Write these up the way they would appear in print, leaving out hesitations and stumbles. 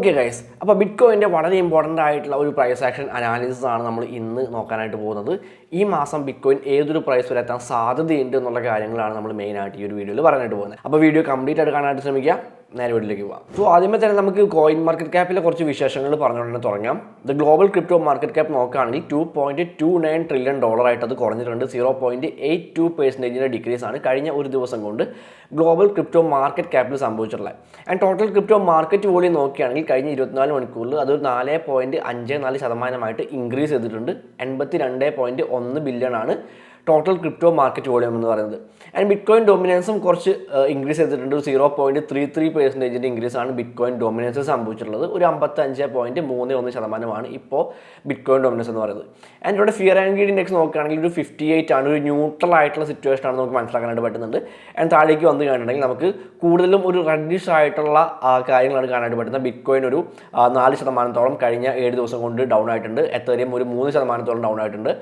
Okay guys, അപ്പോൾ ബിറ്റ്കോയിൻ്റെ വളരെ important ആയിട്ടുള്ള ഒരു പ്രൈസ് ആക്ഷൻ അനാലിസിസ് ആണ് നമ്മൾ ഇന്ന് നോക്കാനായിട്ട് പോകുന്നത്. ഈ മാസം ബിറ്റ്കോയിൻ ഏതൊരു പ്രൈസ് വരെ എത്താൻ സാധ്യതയുണ്ട് എന്നുള്ള കാര്യങ്ങളാണ് നമ്മൾ മെയിനായിട്ട് ഈ ഒരു വീഡിയോയിൽ പറയാനായിട്ട് പോകുന്നത്. അപ്പോൾ വീഡിയോ കംപ്ലീറ്റ് ആയിട്ട് കാണാനായിട്ട് ശ്രമിക്കുക. നേരെ വീട്ടിലേക്ക് പോകാം. സോ ആദ്യമേ തന്നെ നമുക്ക് കോയിൻ മാർക്കറ്റ് ക്യാപ്പിലെ കുറച്ച് വിശേഷങ്ങൾ പറഞ്ഞുകൊണ്ട് തുടങ്ങാം. The global crypto market cap നോക്കുകയാണെങ്കിൽ $2.29 ട്രില്യൺ ആയിട്ട് അത് കുറഞ്ഞിട്ടുണ്ട്. 0.82% ഡിക്രീസ് ആണ് കഴിഞ്ഞ ഒരു ദിവസം കൊണ്ട് ഗ്ലോബൽ ക്രിപ്റ്റോ മാർക്കറ്റ് ക്യാപ്പിൽ സംഭവിച്ചിട്ടുള്ളത്. And total crypto market volume നോക്കുകയാണെങ്കിൽ കഴിഞ്ഞ 24 മണിക്കൂറിൽ അത് 4.54% ഇൻക്രീസ് ചെയ്തിട്ടുണ്ട്. 82.1 ബില്യൺ ആണ് ടോട്ടൽ ക്രിപ്റ്റോ മാർക്കറ്റ് വോളിയം എന്ന് പറയുന്നത്. ആൻഡ് ബിറ്റ്കോയിൻ ഡോമിനൻസും കുറച്ച് ഇൻക്രീസ് ചെയ്തിട്ടുണ്ട്. 0.33% ഇൻക്രീസ് ആണ് ബിറ്റ്കോയിൻ ഡോമിനൻസ് സംഭവിച്ചിട്ടുള്ളത്. ഒരു 55.31% ഇപ്പോൾ ബിറ്റ്കോയിൻ ഡോമിനൻസ് എന്ന് പറയുന്നത്. ആൻഡ് ഇവിടെ ഫിയർ ആൻഡ് ഗ്രീഡ് ഇൻഡെക്സ് നോക്കുകയാണെങ്കിൽ ഒരു 58 ആണ്. ഒരു ന്യൂട്രൽ ആയിട്ടുള്ള സിറ്റുവേഷൻ ആണ് നമുക്ക് മനസ്സിലാക്കാനായിട്ട് പറ്റുന്നുണ്ട്. ആൻഡ് താഴേക്ക് വന്ന് കഴിഞ്ഞിട്ടുണ്ടെങ്കിൽ നമുക്ക് കൂടുതലും ഒരു റെഡിഷ് ആയിട്ടുള്ള കാര്യങ്ങളാണ് കാണാനായിട്ട് പറ്റുന്നത്. ബിറ്റ്കോയിൻ ഒരു 4% കഴിഞ്ഞ 7 ദിവസം കൊണ്ട് ഡൗൺ ആയിട്ടുണ്ട്. എത്തേറിയം ഒരു 3% ഡൗൺ ആയിട്ടുണ്ട്.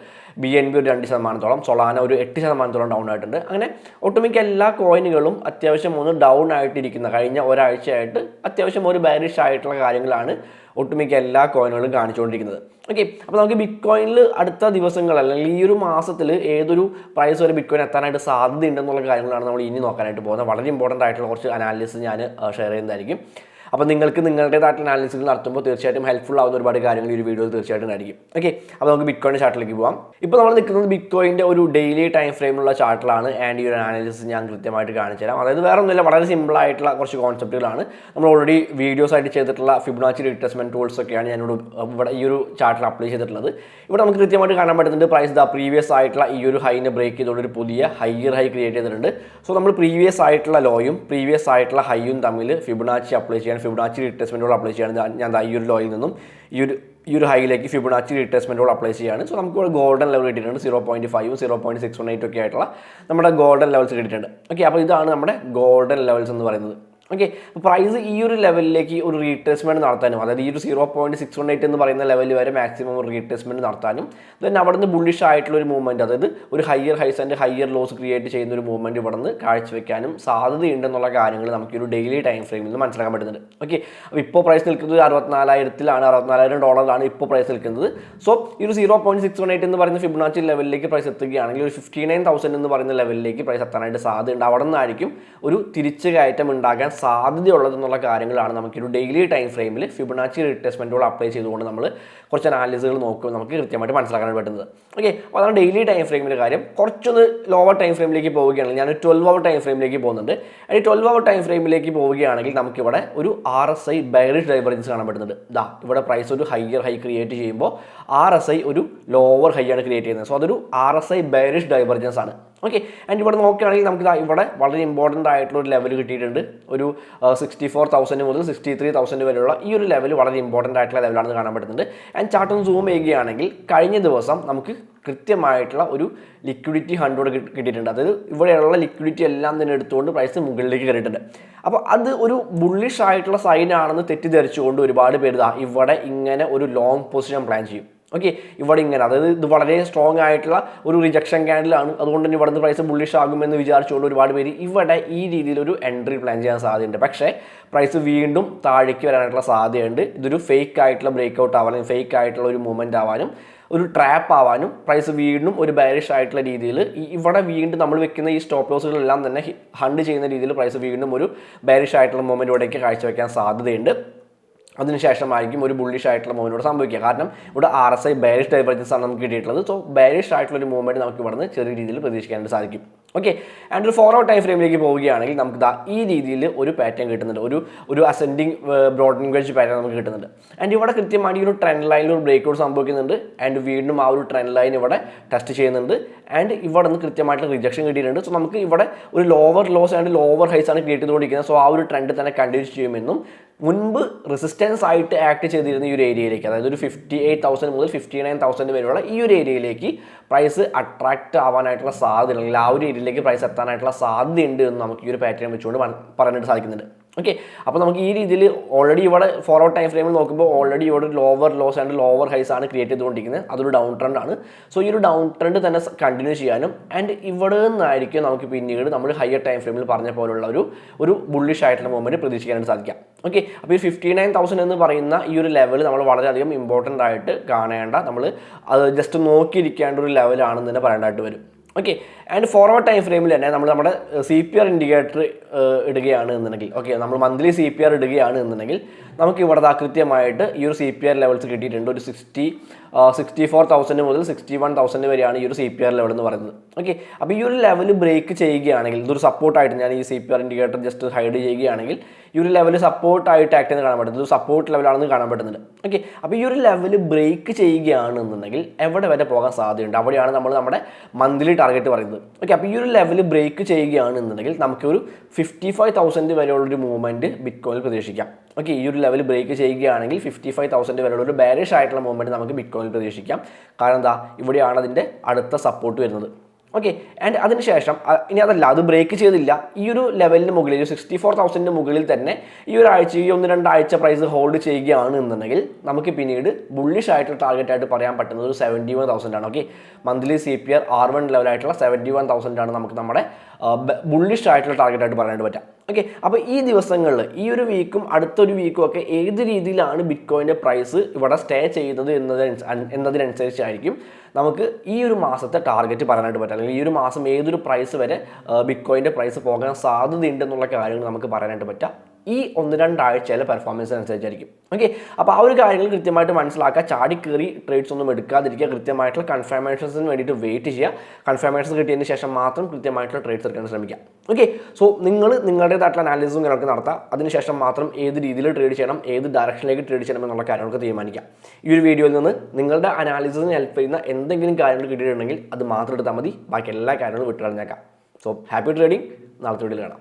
BNB ഒരു 2%, സൊളാന ഒരു 8% ഡൗൺ ആയിട്ടുണ്ട്. അങ്ങനെ ഒട്ടുമിക്ക എല്ലാ കോയിനുകളും അത്യാവശ്യം ഒന്ന് ഡൗൺ ആയിട്ടിരിക്കുന്ന കഴിഞ്ഞ ഒരാഴ്ചയായിട്ട് അത്യാവശ്യം ഒരു ബാരിഷ് ആയിട്ടുള്ള കാര്യങ്ങളാണ് ഒട്ടുമിക്ക എല്ലാ കോയിനുകളും കാണിച്ചുകൊണ്ടിരിക്കുന്നത്. ഓക്കെ, അപ്പോൾ നമുക്ക് ബിറ്റ്കോയിനിൽ അടുത്ത ദിവസങ്ങൾ അല്ലെങ്കിൽ ഈ ഒരു മാസത്തിൽ ഏതൊരു പ്രൈസ് വരെ ബിറ്റ്കോയിൻ എത്താനായിട്ട് സാധ്യതയുണ്ടെന്നുള്ള കാര്യങ്ങളാണ് നമ്മൾ ഇനി നോക്കാനായിട്ട് പോകുന്നത്. വളരെ ഇമ്പോർട്ടൻ്റ് ആയിട്ടുള്ള കുറച്ച് അനാലിസിസ് ഞാൻ ഷെയർ ചെയ്യുന്നതായിരിക്കും. അപ്പോൾ നിങ്ങൾക്ക് നിങ്ങളുടേതായിട്ടുള്ള അനാലിസിസ് നടത്തുമ്പോൾ തീർച്ചയായിട്ടും ഹെൽപ്ഫുൾ ആവുന്ന ഒരുപാട് കാര്യങ്ങൾ ഈ ഒരു വീഡിയോയിൽ തീർച്ചയായിട്ടും ആയിരിക്കും. ഓക്കെ, അപ്പോൾ നമുക്ക് ബിറ്റ്കോയിൻ്റെ ചാർട്ടിലേക്ക് പോകാം. ഇപ്പോൾ നമ്മൾ നിൽക്കുന്നത് ബിറ്റ്കോയിൻ്റെ ഒരു ഡെയിലി ടൈം ഫ്രെയിമുള്ള ചാർട്ടിലാണ്. ആൻഡ് ഈ ഒരു അനാലിസിസ് ഞാൻ കൃത്യമായിട്ട് കാണിച്ചു തരാം. അതായത് വേറെ ഒന്നുമില്ല, വളരെ സിമ്പിൾ ആയിട്ടുള്ള കുറച്ച് കോൺസെപ്റ്റുകളാണ്. നമ്മൾ ഓൾറെഡി വീഡിയോസ് ആയിട്ട് ചെയ്തിട്ടുള്ള ഫിബൊനാച്ചി റിട്രേസ്മെൻറ്റ് ടൂൾസ് ഒക്കെയാണ് ഞാനിവിടെ ഇവിടെ ഈ ഒരു ചാർട്ടിൽ അപ്ലൈ ചെയ്തിട്ടുള്ളത്. ഇവിടെ നമുക്ക് കൃത്യമായിട്ട് കാണാൻ പറ്റുന്നുണ്ട് പ്രൈസ് പ്രീവിയസ് ആയിട്ടുള്ള ഈ ഒരു ഹൈനെ ബ്രേക്ക് ചെയ്തുകൊണ്ട് ഒരു പുതിയ ഹൈയർ ഹൈ ക്രിയേറ്റ് ചെയ്തിട്ടുണ്ട്. സോ നമ്മൾ പ്രീവിയസ് ആയിട്ടുള്ള ലോയും പ്രീവിയസ് ആയിട്ടുള്ള ഹൈയും തമ്മിൽ ഫിബൊനാച്ചി അപ്ലൈ ചെയ്യാൻ ഫിബൊനാച്ചി റിട്രേസ്മെൻറ്റ് അപ്ലൈ ചെയ്യാണ്. ഞാൻ ഈ ഒരു ലോയിൽ നിന്നും ഈ ഒരു ഹൈയിലേക്ക് ഫിബൊനാച്ചി റിട്രേസ്മെൻറ്റ് അപ്ലൈ ചെയ്യാണ്. സോ നമുക്ക് ഇവിടെ ഗോൾഡൻ ലെവൽ കിട്ടിയിട്ടുണ്ട്. 0.5 0.618 ഒക്കെ ആയിട്ടുള്ള നമ്മുടെ ഗോൾഡൻ ലെവൽസ് കിട്ടിയിട്ടുണ്ട്. ഓക്കെ, അപ്പോൾ ഇതാണ് നമ്മുടെ ഗോൾഡൻ ലെവൽസ് എന്ന് പറയുന്നത്. ഓക്കെ, അപ്പോൾ പ്രൈസ് ഈ ഒരു ലെവലിലേക്ക് ഒരു റീട്രേസ്മെൻറ്റ് നടത്താനും, അതായത് ഈ ഒരു 0.618 എന്ന് പറയുന്ന ലെവൽ വരെ മാക്സിമം ഒരു റീട്രേസ്മെൻറ്റ് നടത്താനും ദെൻ അവിടെ നിന്ന് ബുള്ളിഷ് ആയിട്ടുള്ള ഒരു മൂവ്മെൻറ്റ്, അതായത് ഒരു higher high and higher loss create ചെയ്യുന്ന ഒരു മൂവ്മെൻറ്റ് ഇവിടെ നിന്ന് കാഴ്ചവെക്കാനും സാധ്യതയുണ്ടെന്നുള്ള കാര്യങ്ങൾ നമുക്ക് ഒരു ഡെയിലി ടൈം ഫ്രെയിമിൽ നിന്ന് മനസ്സിലാക്കാൻ പറ്റുന്നുണ്ട്. ഓക്കെ, അപ്പോൾ ഇപ്പോൾ പ്രൈസ് നിൽക്കുന്നത് 64,000-ലാണ്, $64,000 ഇപ്പോൾ പ്രൈസ് നിൽക്കുന്നത്. സോ ഈ ഒരു 0.618 എന്ന് പറയുന്ന ഫിബൊനാച്ചി ലെവലിലേക്ക് പ്രൈസ് എത്തുകയാണെങ്കിൽ ഒരു 59,000 എന്ന് പറയുന്ന ലെവലിലേക്ക് പ്രൈസ് എത്താനായിട്ട് സാധ്യതയുണ്ട്. അവിടെ നിന്നായിരിക്കും ഒരു തിരിച്ചു കയറ്റം ഉണ്ടാകാൻ സാധ്യതയുള്ളതെന്നുള്ള കാര്യങ്ങളാണ് നമുക്കൊരു ഡെയിലി ടൈം ഫ്രെയിമിൽ ഫിബൊനാച്ചി റിട്രേസ്മെൻറ്റുകൾ അപ്ലൈ ചെയ്തുകൊണ്ട് നമ്മൾ കുറച്ച് അനാലിസുകൾ നോക്കുമ്പോൾ നമുക്ക് കൃത്യമായിട്ട് മനസ്സിലാക്കാൻ പറ്റുന്നത്. ഓക്കെ, അപ്പോൾ അതാണ് ഡെയിലി ടൈം ഫ്രെയിമിൻ്റെ കാര്യം. കുറച്ചൊന്ന് ലോവർ ടൈം ഫ്രെയിമിലേക്ക് പോവുകയാണെങ്കിൽ ഞാൻ 12 അവർ ടൈം ഫ്രെയിമിലേക്ക് പോകുന്നുണ്ട്. ഈ 12 അവർ ടൈം ഫ്രെയിമിലേക്ക് പോവുകയാണെങ്കിൽ നമുക്കിവിടെ ഒരു RSI ബെയറിഷ് ഡൈവർജൻസ് കാണാൻ പറ്റുന്നുണ്ട്. ഇവിടെ പ്രൈസ് ഒരു ഹയർ ഹൈ ക്രിയേറ്റ് ചെയ്യുമ്പോൾ RSI ഒരു ലോവർ ഹൈ ആണ് ക്രിയേറ്റ് ചെയ്യുന്നത്. സോ അതൊരു RSI ബെയറിഷ് ഡൈവർജൻസ് ആണ്. ഓക്കെ, ആൻഡ് ഇവിടെ നോക്കുകയാണെങ്കിൽ നമുക്ക് ഇവിടെ വളരെ ഇമ്പോർട്ടൻ്റ് ആയിട്ടുള്ള ഒരു ലെവൽ കിട്ടിയിട്ടുണ്ട്. ഒരു 64,000 മുതൽ 63,000 വരെയുള്ള ഈ ഒരു ലെവൽ വളരെ ഇമ്പോർട്ടൻ്റ് ആയിട്ടുള്ള ലെവലാണെന്ന് കാണാൻ പറ്റുന്നുണ്ട്. ആൻഡ് ചാർട്ട് ഒന്ന് സൂം ചെയ്യുകയാണെങ്കിൽ കഴിഞ്ഞ ദിവസം നമുക്ക് കൃത്യമായിട്ടുള്ള ഒരു ലിക്വിഡിറ്റി 100 കിട്ടിയിട്ടുണ്ട്. അതായത് ഇവിടെയുള്ള ലിക്വിഡിറ്റി എല്ലാം തന്നെ എടുത്തുകൊണ്ട് പ്രൈസ് മുകളിലേക്ക് കയറിയിട്ടുണ്ട്. അപ്പോൾ അത് ഒരു ബുള്ളിഷ് ആയിട്ടുള്ള സൈൻ ആണെന്ന് തെറ്റിദ്ധരിച്ചുകൊണ്ട് ഒരുപാട് പേര് ഇവിടെ ഇങ്ങനെ ഒരു ലോങ് പൊസിഷൻ പ്ലാൻ ചെയ്യും. ഓക്കെ, ഇവിടെ ഇങ്ങനെ, അതായത് ഇത് വളരെ സ്ട്രോങ് ആയിട്ടുള്ള ഒരു റിജക്ഷൻ ക്യാൻഡിലാണ്, അതുകൊണ്ട് തന്നെ ഇവിടുന്ന് പ്രൈസ് ബുള്ളിഷ് ആകുമെന്ന് വിചാരിച്ചുകൊണ്ട് ഒരുപാട് പേര് ഇവിടെ ഈ രീതിയിലൊരു എൻട്രി പ്ലാൻ ചെയ്യാൻ സാധ്യതയുണ്ട്. പക്ഷേ പ്രൈസ് വീണ്ടും താഴേക്ക് വരാനായിട്ടുള്ള സാധ്യതയുണ്ട്. ഇതൊരു ഫേക്ക് ആയിട്ടുള്ള ബ്രേക്ക്ഔട്ട് ആവാനും ഫേക്ക് ആയിട്ടുള്ള ഒരു മൂവ്മെൻറ്റ് ആവാനും ഒരു ട്രാപ്പ് ആവാനും പ്രൈസ് വീണ്ടും ഒരു ബെയറിഷ് ആയിട്ടുള്ള രീതിയിൽ ഇവിടെ വീണ്ടും നമ്മൾ വെക്കുന്ന ഈ സ്റ്റോപ്പ് ലോസുകളെല്ലാം തന്നെ ഹണ്ട് ചെയ്യുന്ന രീതിയിൽ പ്രൈസ് വീണ്ടും ഒരു ബെയറിഷ് ആയിട്ടുള്ള മൂവ്മെൻറ്റ് ഇവിടേക്ക് കാഴ്ചവെക്കാൻ സാധ്യതയുണ്ട്. അതിനുശേഷമായിരിക്കും ഒരു ബുള്ളിഷ് ആയിട്ടുള്ള മൂവ്മെൻറ്റ് സംഭവിക്കുക. കാരണം ഇവിടെ RSI ബെയറിഷ് ഡൈവർജൻസ് ആണ് നമുക്ക് കിട്ടിയിട്ടുള്ളത്. സോ ബെയറിഷ് ആയിട്ടുള്ള ഒരു മൂവ്മെൻറ്റ് നമുക്ക് ഇവിടെ നിന്ന് ചെറിയ രീതിയിൽ പ്രതീക്ഷിക്കാനായിട്ട് സാധിക്കും. ഓക്കെ, ആൻഡ് ഒരു 4 അവർ ടൈം ഫ്രെയിമിലേക്ക് പോവുകയാണെങ്കിൽ നമുക്ക് ഈ രീതിയിൽ ഒരു പാറ്റേൺ കിട്ടുന്നുണ്ട്. ഒരു അസെൻഡിങ് ബ്രോഡനിങ് വെഡ്ജ് പാറ്റേൺ നമുക്ക് കിട്ടുന്നുണ്ട്. ആൻഡ് ഇവിടെ കൃത്യമായിട്ട് ഒരു ട്രെൻഡ് ലൈനിൽ ഒരു ബ്രേക്ക്ഔട്ട് സംഭവിക്കുന്നുണ്ട്. ആൻഡ് വീണ്ടും ആ ഒരു ട്രെൻഡ് ലൈൻ ഇവിടെ ടെസ്റ്റ് ചെയ്യുന്നുണ്ട്. ആൻഡ് ഇവിടെ നിന്ന് കൃത്യമായിട്ട് റിജക്ഷൻ കിട്ടിയിട്ടുണ്ട്. സോ നമുക്ക് ഇവിടെ ഒരു ലോവർ ലോസ് ആൻഡ് ലോവർ ഹൈസ് ആണ് ക്രിയേറ്റ് ചെയ്തുകൊണ്ടിരിക്കുന്നത്. സോ ആ ഒരു ട്രെൻഡ് തന്നെ കണ്ടിന്യൂ ചെയ്യുമെന്നും മുൻപ് റെസിസ്റ്റൻസ് ആയിട്ട് ആക്ട് ചെയ്തിരുന്ന ഈ ഒരു ഏരിയയിലേക്ക്, അതായത് ഒരു 58,000 മുതൽ 59,000 വരെയുള്ള ഈ ഒരു ഏരിയയിലേക്ക് പ്രൈസ് അട്രാക്റ്റ് ആവാനായിട്ടുള്ള സാധ്യത, അല്ലെങ്കിൽ ആ ഒരു ഏരിയയിലേക്ക് പ്രൈസ് എത്താനായിട്ടുള്ള സാധ്യതയുണ്ട് എന്ന് നമുക്ക് ഈ ഒരു പാറ്റേൺ വെച്ചുകൊണ്ട് പറയാനായിട്ട് സാധിക്കുന്നുണ്ട്. ഓക്കെ, അപ്പോൾ നമുക്ക് ഈ രീതിയിൽ ഓൾറെഡി ഇവിടെ ഫോർവേഡ് ടൈം ഫ്രെയിമിൽ നോക്കുമ്പോൾ ഓൾറെഡി ഇവിടെ ലോവർ ലോസ് ആൻഡ് ലോവർ ഹൈസ് ആണ് ക്രിയേറ്റ് ചെയ്തുകൊണ്ടിരിക്കുന്നത്. അതൊരു ഡൗൺ ട്രെൻഡ് ആണ്. സോ ഈ ഒരു ഡൗൺ ട്രെൻഡ് തന്നെ കണ്ടിന്യൂ ചെയ്യാനും ആൻഡ് ഇവിടെ നിന്നായിരിക്കും നമുക്ക് പിന്നീട് നമ്മൾ ഹയർ ടൈം ഫ്രെയിമിൽ പറഞ്ഞ പോലുള്ള ഒരു ബുള്ളിഷ് ആയിട്ടുള്ള മൂവ്മെൻറ്റ് പ്രതീക്ഷിക്കാനായിട്ട് സാധിക്കാം. ഓക്കെ, അപ്പോൾ ഈ 59,000 എന്ന് പറയുന്ന ഈ ഒരു ലെവൽ നമ്മൾ വളരെയധികം ഇമ്പോർട്ടൻ്റ് ആയിട്ട് കാണേണ്ട, നമ്മൾ അത് ജസ്റ്റ് നോക്കിയിരിക്കേണ്ട ഒരു ലെവലാണെന്ന് തന്നെ പറയേണ്ടതായിട്ട് വരും. ഓക്കെ, ആൻഡ് ഫോർവേഡ് ടൈം ഫ്രെയിമിൽ തന്നെ നമ്മൾ നമ്മുടെ CPR ഇൻഡിക്കേറ്റർ ഇടുകയാണ് എന്നുണ്ടെങ്കിൽ, ഓക്കെ, നമ്മൾ മന്ത്ലി CPR ഇടുകയാണ് എന്നുണ്ടെങ്കിൽ നമുക്ക് ഇവിടെ കൃത്യമായിട്ട് ഈ ഒരു CPR ലെവൽസ് കിട്ടിയിട്ടുണ്ട്. ഒരു 64,000 മുതൽ 61,000 വരെയാണ് ഈ ഒരു CPR ലെവൽ എന്ന് പറയുന്നത്. ഓക്കെ, അപ്പോൾ ഈ ഒരു ലെവൽ ബ്രേക്ക് ചെയ്യുകയാണെങ്കിൽ, ഇതൊരു സപ്പോർട്ടായിട്ട് ഞാൻ ഈ CPR ഇൻഡിക്കേറ്റർ ജസ്റ്റ് ഹൈഡ് ചെയ്യുകയാണെങ്കിൽ ഈ ഒരു ലെവൽ സപ്പോർട്ടായിട്ട് ആക്ട് ചെയ്യുന്നത് കാണാൻ പറ്റുന്നത്, ഒരു സപ്പോർട്ട് ലെവലാണെന്ന് കാണാൻ പറ്റുന്നുണ്ട്. ഓക്കെ, അപ്പോൾ ഈ ഒരു ലെവൽ ബ്രേക്ക് ചെയ്യുകയാണെന്നുണ്ടെങ്കിൽ എവിടെ വരെ പോകാൻ സാധ്യതയുണ്ട്, അവിടെയാണ് നമ്മൾ നമ്മുടെ മന്ത്ലി ടാർഗറ്റ് പറയുന്നത്. ഓക്കെ, അപ്പോൾ ഈ ഒരു ലെവൽ ബ്രേക്ക് ചെയ്യുകയാണെന്നുണ്ടെങ്കിൽ നമുക്കൊരു 55,000 വരെയുള്ളൊരു മൂവ്മെൻറ്റ് ബിറ്റ് കോയിനിൽ പ്രതീക്ഷിക്കാം. ഓക്കെ, ഈ ഒരു ലെവൽ ബ്രേക്ക് ചെയ്യുകയാണെങ്കിൽ 55,000 വരെയുള്ള ഒരു ബെയറിഷ് ആയിട്ടുള്ള മൂവ്മെൻറ്റ് നമുക്ക് ബിറ്റ് കോയിനിൽ പ്രതീക്ഷിക്കാം. കാരണം എന്താ, ഇവിടെയാണ് അതിൻ്റെ അടുത്ത സപ്പോർട്ട് വരുന്നത്. ഓക്കെ, ആൻഡ് അതിനുശേഷം ഇനി അതല്ല, അത് ബ്രേക്ക് ചെയ്തില്ല, ഈ ഒരു ലെവലിന് മുകളിൽ 64,000 മുകളിൽ തന്നെ ഈ ഒരു ആഴ്ച, ഈ 1-2 ആഴ്ച പ്രൈസ് ഹോൾഡ് ചെയ്യുകയാണ് എന്നുണ്ടെങ്കിൽ നമുക്ക് പിന്നീട് ബുള്ളിഷ് ആയിട്ടുള്ള ടാർഗറ്റ് ആയിട്ട് പറയാൻ പറ്റുന്നത് ഒരു 71,000 ആണ്. ഓക്കെ, മന്ത്ലി CPR R1 ലെവലായിട്ടുള്ള 71,000 ആണ് നമുക്ക് നമ്മുടെ ബുള്ളിഷ് ആയിട്ടുള്ള ടാർഗറ്റ് ആയിട്ട് പറയാനായിട്ട് പറ്റാം. ഓക്കെ, അപ്പോൾ ഈ ദിവസങ്ങളിൽ, ഈ ഒരു വീക്കും അടുത്തൊരു വീക്കും ഒക്കെ ഏത് രീതിയിലാണ് ബിറ്റ് കോയിൻ്റെ പ്രൈസ് ഇവിടെ സ്റ്റേ ചെയ്യുന്നത് എന്നതിനനുസരിച്ചായിരിക്കും നമുക്ക് ഈ ഒരു മാസത്തെ ടാർഗറ്റ് പറയാനായിട്ട് പറ്റും. അല്ലെങ്കിൽ ഈ ഒരു മാസം ഏതൊരു പ്രൈസ് വരെ ബിറ്റ് കോയിൻ്റെ പ്രൈസ് പോകാൻ സാധ്യതയുണ്ടെന്നുള്ള കാര്യങ്ങൾ നമുക്ക് പറയാനായിട്ട് പറ്റാം. ഈ 1-2 ആഴ്ചയിലെ പെർഫോമൻസ് അനുസരിച്ചായിരിക്കും. ഓക്കെ, അപ്പോൾ ആ ഒരു കാര്യങ്ങൾ കൃത്യമായിട്ട് മനസ്സിലാക്കുക. ചാടി കയറി ട്രേഡ്സ് ഒന്നും എടുക്കാതിരിക്കുക. കൃത്യമായിട്ടുള്ള കൺഫർമേഷൻസിന് വേണ്ടിയിട്ട് വെയിറ്റ് ചെയ്യുക. കൺഫർമേഷൻസ് കിട്ടിയതിന് ശേഷം മാത്രം കൃത്യമായിട്ടുള്ള ട്രേഡ്സ് എടുക്കാൻ ശ്രമിക്കുക. ഓക്കെ, സോ നിങ്ങളുടേതായിട്ടുള്ള അനാലിസിസും നിങ്ങൾക്ക് നടത്താം. അതിനുശേഷം മാത്രം ഏത് രീതിയിൽ ട്രേഡ് ചെയ്യണം, ഏത് ഡയറക്ഷനിലേക്ക് ട്രേഡ് ചെയ്യണം എന്നുള്ള കാര്യങ്ങൾക്ക് തീരുമാനിക്കാം. ഈ ഒരു വീഡിയോയിൽ നിന്ന് നിങ്ങളുടെ അനാലിസിസിന് ഹെൽപ്പ് ചെയ്യുന്ന എന്തെങ്കിലും കാര്യങ്ങൾ കിട്ടിയിട്ടുണ്ടെങ്കിൽ അത് മാത്രം എടുത്താൽ മതി. ബാക്കി എല്ലാ കാര്യങ്ങളും വിട്ടുകളഞ്ഞേക്കാം. So happy trading. നാളത്തെ വീഡിയോയിൽ കാണാം.